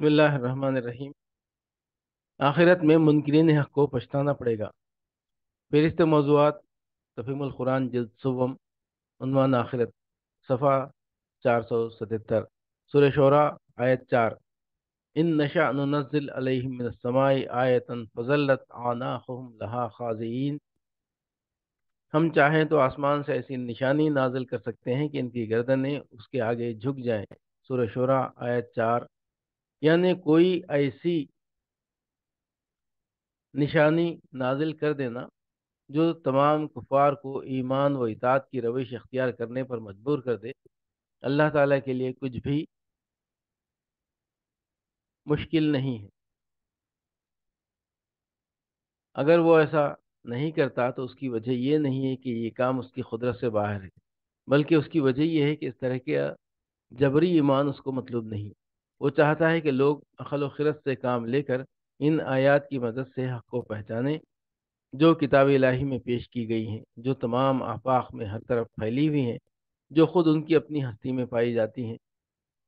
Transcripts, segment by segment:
بسم اللہ الرحمن الرحیم۔ آخرت میں منکرین حق کو پچھتانا پڑے گا۔ فہرست موضوعات تفہیم القرآن جلد سوم، عنوان آخرت، صفحہ 477، سورہ شعراء آیت 4۔ ان نشأ ننزل علیہم من السماء آیتا فظلت اعناقهم لها خاضعین۔ ہم چاہیں تو آسمان سے ایسی نشانی نازل کر سکتے ہیں کہ ان کی گردنیں اس کے آگے جھک جائیں۔ سورہ شعراء آیت 4۔ یعنی کوئی ایسی نشانی نازل کر دینا جو تمام کفار کو ایمان و اطاعت کی روش اختیار کرنے پر مجبور کر دے۔ اللہ تعالیٰ کے لیے کچھ بھی مشکل نہیں ہے۔ اگر وہ ایسا نہیں کرتا تو اس کی وجہ یہ نہیں ہے کہ یہ کام اس کی قدرت سے باہر ہے، بلکہ اس کی وجہ یہ ہے کہ اس طرح کے جبری ایمان اس کو مطلوب نہیں۔ وہ چاہتا ہے کہ لوگ عقل و خرد سے کام لے کر ان آیات کی مدد سے حق کو پہچانیں جو کتاب الہی میں پیش کی گئی ہیں، جو تمام آفاق میں ہر طرف پھیلی ہوئی ہیں، جو خود ان کی اپنی ہستی میں پائی جاتی ہیں۔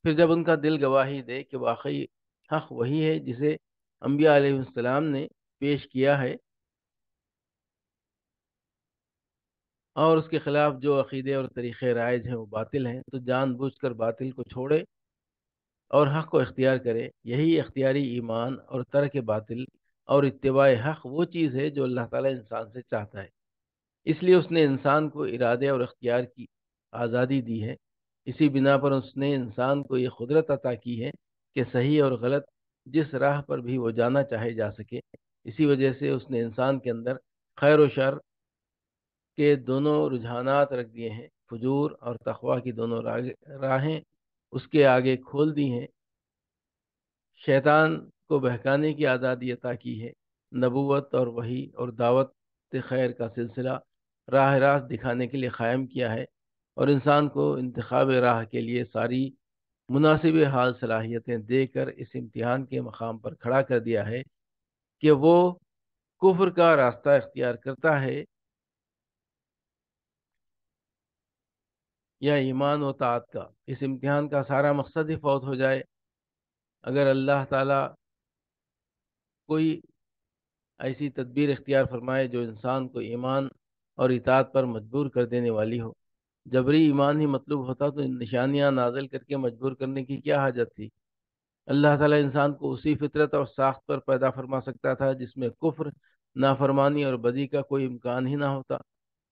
پھر جب ان کا دل گواہی دے کہ واقعی حق وہی ہے جسے انبیاء علیہ السلام نے پیش کیا ہے، اور اس کے خلاف جو عقیدے اور طریقے رائج ہیں وہ باطل ہیں، تو جان بوجھ کر باطل کو چھوڑے اور حق کو اختیار کرے۔ یہی اختیاری ایمان اور ترک باطل اور اتباع حق وہ چیز ہے جو اللہ تعالیٰ انسان سے چاہتا ہے۔ اس لیے اس نے انسان کو ارادے اور اختیار کی آزادی دی ہے۔ اسی بنا پر اس نے انسان کو یہ قدرت عطا کی ہے کہ صحیح اور غلط جس راہ پر بھی وہ جانا چاہے جا سکے۔ اسی وجہ سے اس نے انسان کے اندر خیر و شر کے دونوں رجحانات رکھ دیے ہیں، فجور اور تقوی کی دونوں راہیں اس کے آگے کھول دی ہیں۔ شیطان کو بہکانے کی آزادی عطا کی ہے۔ نبوت اور وحی اور دعوت خیر کا سلسلہ راہ راست دکھانے کے لیے قائم کیا ہے، اور انسان کو انتخاب راہ کے لیے ساری مناسب حال صلاحیتیں دے کر اس امتحان کے مقام پر کھڑا کر دیا ہے کہ وہ کفر کا راستہ اختیار کرتا ہے یا ایمان و طاعت کا۔ اس امتحان کا سارا مقصد ہی فوت ہو جائے۔ اگر اللہ تعالیٰ کوئی ایسی تدبیر اختیار فرمائے جو انسان کو ایمان اور اطاعت پر مجبور کر دینے والی ہو، جبری ایمان ہی مطلوب ہوتا تو ان نشانیاں نازل کر کے مجبور کرنے کی کیا حاجت تھی؟ اللہ تعالیٰ انسان کو اسی فطرت اور ساخت پر پیدا فرما سکتا تھا جس میں کفر، نافرمانی اور بدی کا کوئی امکان ہی نہ ہوتا،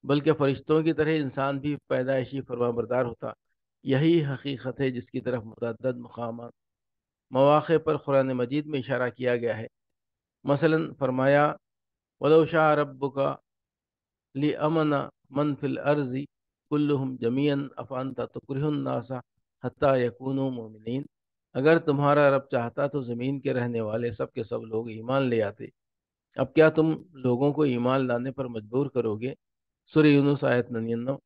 بلکہ فرشتوں کی طرح انسان بھی پیدائشی فرمانبردار ہوتا۔ یہی حقیقت ہے جس کی طرف متعدد مواقع پر قرآن مجید میں اشارہ کیا گیا ہے۔ مثلا فرمایا وَلَوْ شَاءَ رَبُّكَ لِأَمَنَ مَنْ فِي الْأَرْضِ كُلُّهُمْ جَمِيعًا أَفَأَنْتَ تُكْرِهُ النَّاسَ حَتَّى يَكُونُوا مُؤْمِنِينَ۔ اگر تمہارا رب چاہتا تو زمین کے رہنے والے سب کے سب لوگ ایمان لے آتے۔ اب کیا تم لوگوں کو ایمان لانے پر مجبور کرو گے؟ سورہ یونس آیت 99۔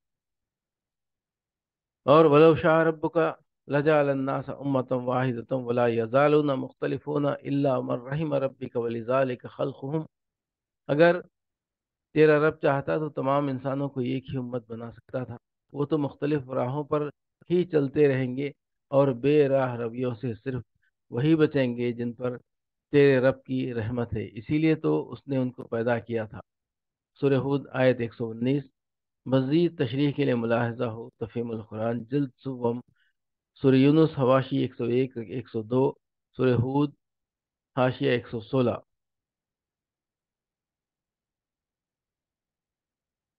اور وَلَوْ شَاءَ رَبُّكَ لَجَعَلَ النَّاسَ أُمَّةً وَاحِدَةً وَلَا يَزَالُونَ مُخْتَلِفُونَ إِلَّا مَن رَحِمَ رَبِّكَ وَلِذَلِكَ خَلْقُهُمْ۔ اگر تیرا رب چاہتا تو تمام انسانوں کو ایک ہی امت بنا سکتا تھا۔ وہ تو مختلف راہوں پر ہی چلتے رہیں گے، اور بے راہ رویوں سے صرف وہی بچیں گے جن پر تیرے رب کی رحمت ہے، اسی لیے تو اس نے ان کو پیدا کیا تھا۔ سورہ ہود آیت 119۔ مزید تشریح کے لیے ملاحظہ ہو تفہیم القرآن جلد سوم، سورہ یونس حواشی 101 102، سورہ ہود حاشیہ 116۔